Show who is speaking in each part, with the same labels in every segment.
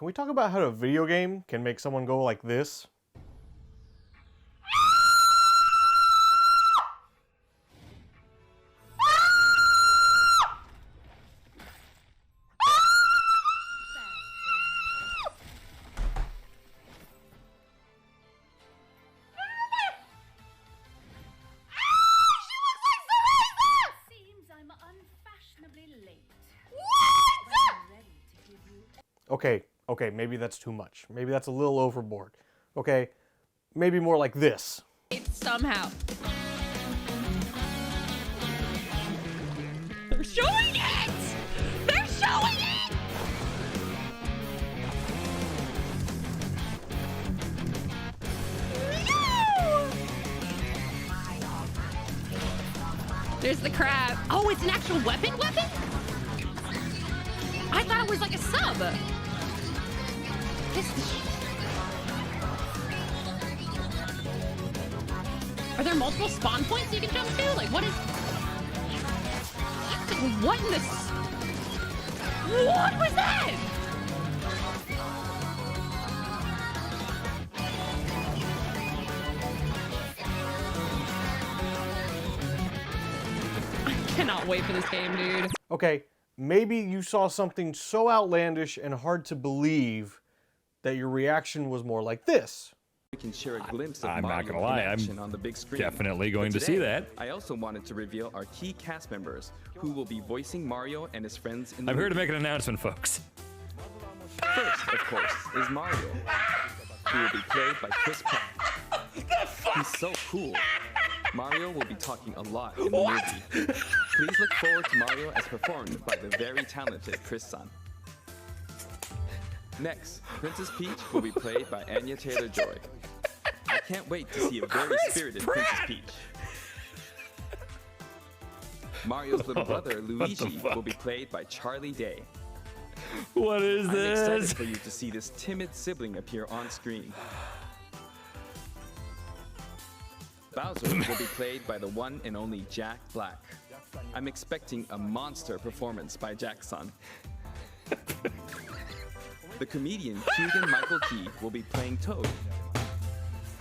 Speaker 1: Can we talk about how a video game can make someone go like this? Okay, maybe that's too much. Maybe that's a little overboard. Okay, maybe more like this.
Speaker 2: Somehow. They're showing it! They're showing it! No! There's the crab. Oh, it's an actual weapon? I thought it was like a sub. Are there multiple spawn points you can jump to? Like, what is... What in this... What was that? I cannot wait for this game, dude.
Speaker 1: Okay, maybe you saw something so outlandish and hard to believe that your reaction was more like this.
Speaker 3: We can share a glimpse of
Speaker 4: I'm
Speaker 3: Mario
Speaker 4: not gonna lie,
Speaker 3: in action
Speaker 4: I'm
Speaker 3: on the big screen.
Speaker 4: definitely going to see that.
Speaker 3: I also wanted to reveal our key cast members who will be voicing Mario and his friends in the
Speaker 4: I'm here to
Speaker 3: movie.
Speaker 4: make an announcement, folks.
Speaker 3: First, of course, is Mario, who will be played by Chris Pratt. He's so cool. Mario will be talking a lot in the movie. Please look forward to Mario as performed by the very talented Chris San. Next, Princess Peach will be played by Anya Taylor-Joy. I can't wait to see a very spirited Princess Peach. Mario's little brother, Luigi, will be played by Charlie Day.
Speaker 4: What is
Speaker 3: I'm excited
Speaker 4: this?
Speaker 3: for you to see this timid sibling appear on screen. Bowser will be played by the one and only Jack Black. I'm expecting a monster performance by Jack-san. The comedian Keegan-Michael Key will be playing Toad.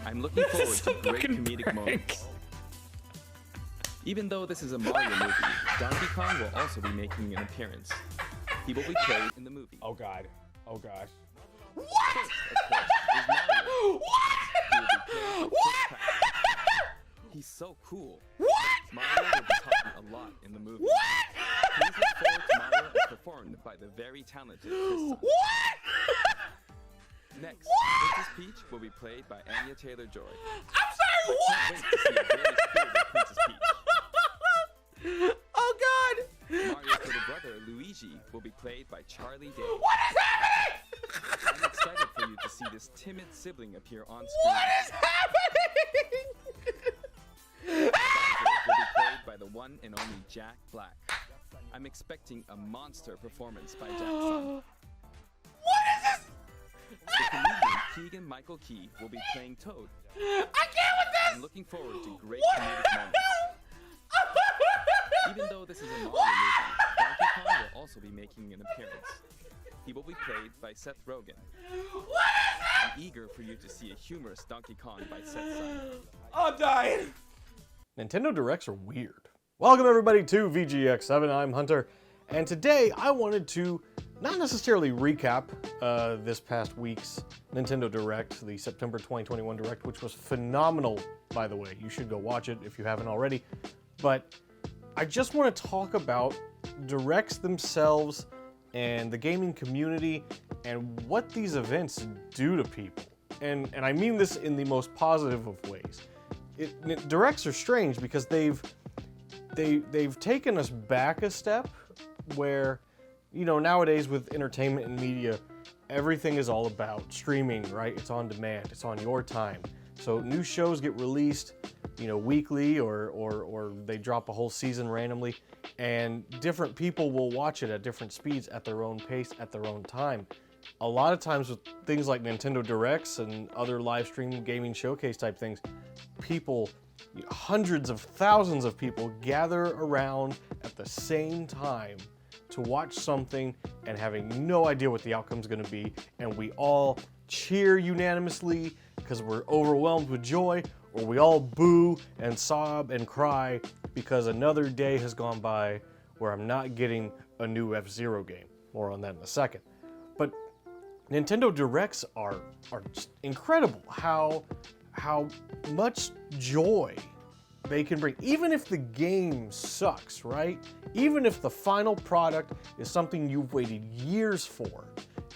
Speaker 3: I'm looking forward to great comedic moments. Even though this is a Mario movie, Donkey Kong will also be making an appearance. He will be played in the movie.
Speaker 1: Oh god. Oh gosh.
Speaker 3: First, of course, is Mario. He will be played by Chris Pratt. He's so cool. Mario will be talking a lot in the movie. Please look forward to Mario as performed by the very talented Chris San. Next, Princess Peach will be played by Anya Taylor-Joy.
Speaker 2: I'm sorry,
Speaker 3: I can't wait to see a very spirited Princess Peach.
Speaker 2: Oh god!
Speaker 3: Mario's little brother, Luigi, will be played by Charlie Day.
Speaker 2: What is happening?
Speaker 3: I'm excited for you to see this timid sibling appear on screen.
Speaker 2: What is happening?
Speaker 3: Bowser will be played by the one and only Jack Black. I'm expecting a monster performance by Jack-san.
Speaker 2: What is this?
Speaker 3: The comedian Keegan-Michael Key will be playing Toad.
Speaker 2: I can't with this!
Speaker 3: I'm looking forward to great comedic moments. Even though this is a Mario movie, Donkey Kong will also be making an appearance. He will be played by Seth Rogen. I'm eager for you to see a humorous Donkey Kong by Seth's son.
Speaker 2: I'm dying.
Speaker 1: Nintendo Directs are weird. Welcome everybody to VGX7, I'm Hunter, and today I wanted to not necessarily recap this past week's Nintendo Direct, the September 2021 Direct, which was phenomenal, by the way. You should go watch it if you haven't already. But I just want to talk about Directs themselves and the gaming community and what these events do to people. And I mean this in the most positive of ways. Directs are strange because they've taken us back a step where, you know, nowadays with entertainment and media, everything is all about streaming, right? It's on demand, it's on your time. So new shows get released, you know, weekly or they drop a whole season randomly, and different people will watch it at different speeds, at their own pace, at their own time. A lot of times with things like Nintendo Directs and other live stream gaming showcase type things, people, hundreds of thousands of people gather around at the same time to watch something and having no idea what the outcome is going to be, and we all cheer unanimously because we're overwhelmed with joy, or we all boo and sob and cry because another day has gone by where I'm not getting a new F-Zero game. More on that in a second. But Nintendo Directs are just incredible how much joy they can bring, even if the game sucks, right? Even if the final product is something you've waited years for,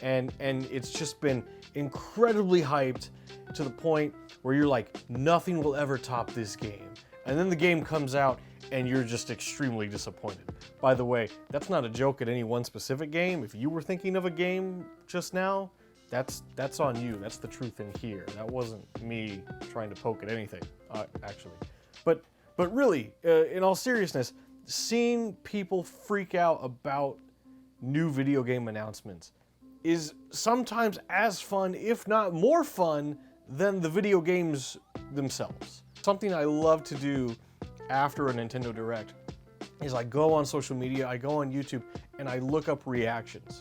Speaker 1: and it's just been incredibly hyped to the point where you're like, nothing will ever top this game. And then the game comes out and you're just extremely disappointed. By the way, that's not a joke at any one specific game. If you were thinking of a game just now, that's on you. That's the truth in here. That wasn't me trying to poke at anything, actually. But really, in all seriousness, seeing people freak out about new video game announcements is sometimes as fun, if not more fun, than the video games themselves. Something I love to do after a Nintendo Direct is I go on social media, I go on YouTube, and I look up reactions.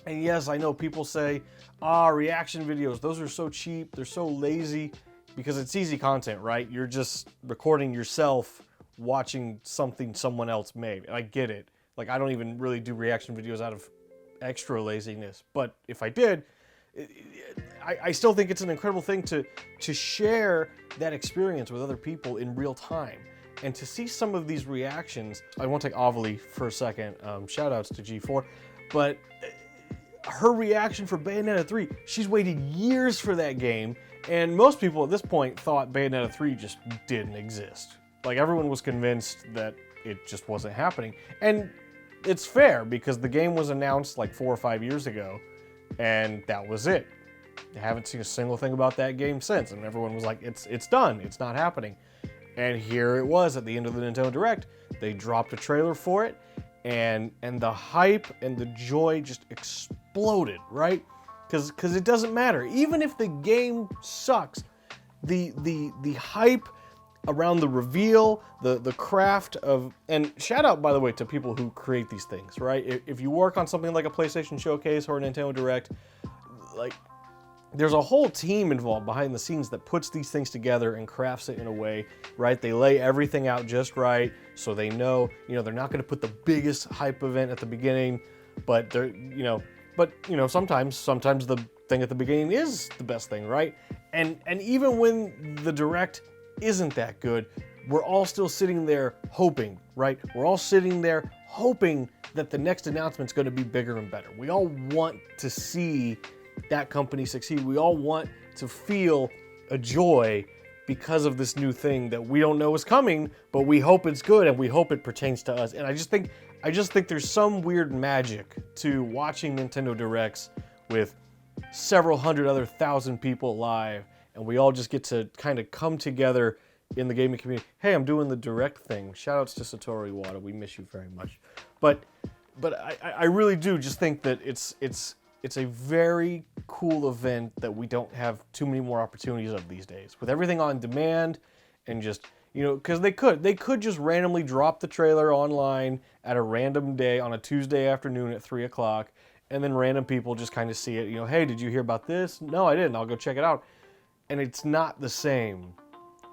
Speaker 1: And yes, I know people say, reaction videos, those are so cheap, they're so lazy, because it's easy content, right? You're just recording yourself watching something someone else made. And I get it. Like, I don't even really do reaction videos out of extra laziness. But if I did, I still think it's an incredible thing to share that experience with other people in real time. And to see some of these reactions, I won't take Ovilee for a second, shout outs to G4, but her reaction for Bayonetta 3, she's waited years for that game, and most people at this point thought Bayonetta 3 just didn't exist. Like, everyone was convinced that it just wasn't happening. And it's fair, because the game was announced like 4 or 5 years ago, and that was it. I haven't seen a single thing about that game since, and everyone was like, it's done, it's not happening. And here it was at the end of the Nintendo Direct. They dropped a trailer for it, and the hype and the joy just exploded, right? Because it doesn't matter. Even if the game sucks, the hype around the reveal, the craft of, and shout out, by the way, to people who create these things, right? If you work on something like a PlayStation Showcase or a Nintendo Direct, like, there's a whole team involved behind the scenes that puts these things together and crafts it in a way, right? They lay everything out just right, so they know, they're not going to put the biggest hype event at the beginning, but they're, sometimes the thing at the beginning is the best thing, right? And even when the Direct isn't that good, we're all still sitting there hoping, right? We're all sitting there hoping that the next announcement's going to be bigger and better. We all want to see that company succeed. We all want to feel a joy because of this new thing that we don't know is coming, but we hope it's good and we hope it pertains to us. And I just think there's some weird magic to watching Nintendo Directs with several hundred other thousand people live, and we all just get to kind of come together in the gaming community. Hey, I'm doing the Direct thing. Shoutouts to Satoru Iwata. We miss you very much. But I really do just think that it's a very cool event that we don't have too many more opportunities of these days. With everything on demand and just, because they could just randomly drop the trailer online at a random day on a Tuesday afternoon at 3 o'clock, and then random people just kind of see it, hey, did you hear about this? No, I didn't. I'll go check it out. And it's not the same,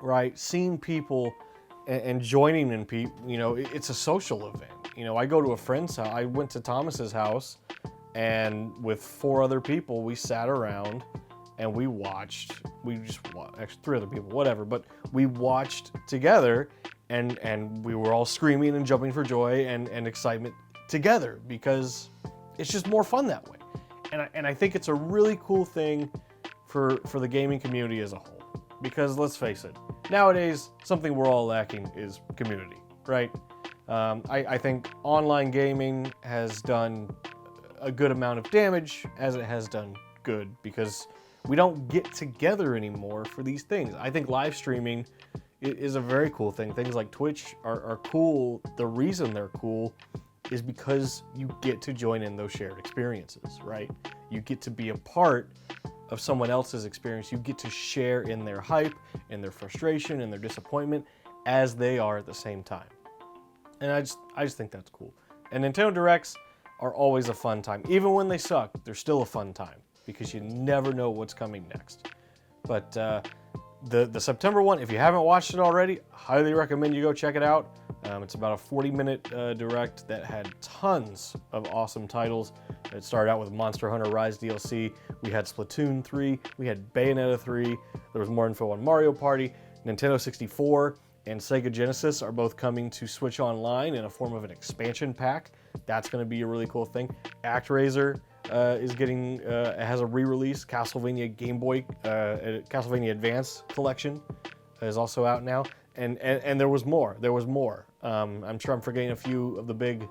Speaker 1: right? Seeing people and joining in people, it's a social event. I go to a friend's house. I went to Thomas's house, and with 4 other people, we sat around and we watched. Actually 3 other people, whatever. But we watched together, and we were all screaming and jumping for joy and excitement together, because it's just more fun that way. And I think it's a really cool thing for the gaming community as a whole. Because let's face it, nowadays, something we're all lacking is community, right? I think online gaming has done a good amount of damage as it has done good, because we don't get together anymore for these things. I think live streaming is a very cool thing. Things like Twitch are cool. The reason they're cool is because you get to join in those shared experiences, right? You get to be a part of someone else's experience. You get to share in their hype, in their frustration, in their disappointment, as they are at the same time. And I just think that's cool. And Nintendo Directs, are always a fun time. Even when they suck, they're still a fun time because you never know what's coming next. But the September one, if you haven't watched it already, highly recommend you go check it out. It's about a 40-minute direct that had tons of awesome titles. It started out with Monster Hunter Rise DLC. We had Splatoon 3. We had Bayonetta 3. There was more info on Mario Party. Nintendo 64 and Sega Genesis are both coming to Switch Online in a form of an expansion pack. That's going to be a really cool thing. ActRaiser is getting has a re-release. Castlevania Game Boy, Castlevania Advance Collection is also out now. And there was more. There was more. I'm sure I'm forgetting a few of the big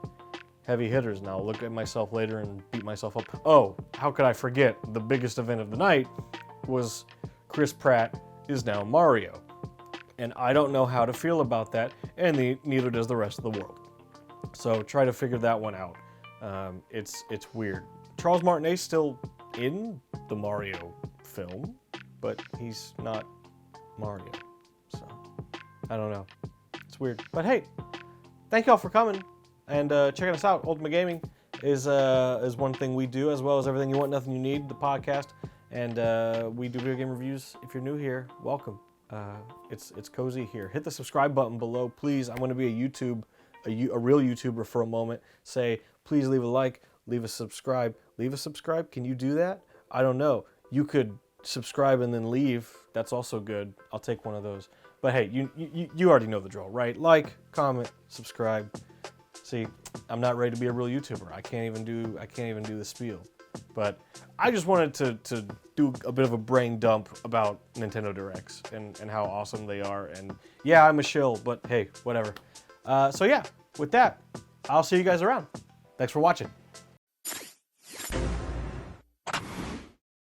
Speaker 1: heavy hitters now. I'll look at myself later and beat myself up. Oh, how could I forget? The biggest event of the night was Chris Pratt is now Mario. And I don't know how to feel about that, and neither does the rest of the world. So try to figure that one out. It's weird. Charles Martinet's still in the Mario film, but he's not Mario. So I don't know. It's weird. But hey, thank y'all for coming and checking us out. Ultimate Gaming is one thing we do, as well as Everything You Want, Nothing You Need, the podcast. And we do video game reviews. If you're new here, welcome. It's cozy here. Hit the subscribe button below, please. I'm going to be a real YouTuber for a moment. Say, please leave a like, leave a subscribe. Leave a subscribe? Can you do that? I don't know. You could subscribe and then leave. That's also good. I'll take one of those. But hey, you already know the drill, right? Like, comment, subscribe. See, I'm not ready to be a real YouTuber. I can't even do the spiel. But I just wanted to do a bit of a brain dump about Nintendo Directs and how awesome they are. And yeah, I'm a shill, but hey, whatever. So yeah, with that, I'll see you guys around. Thanks for watching.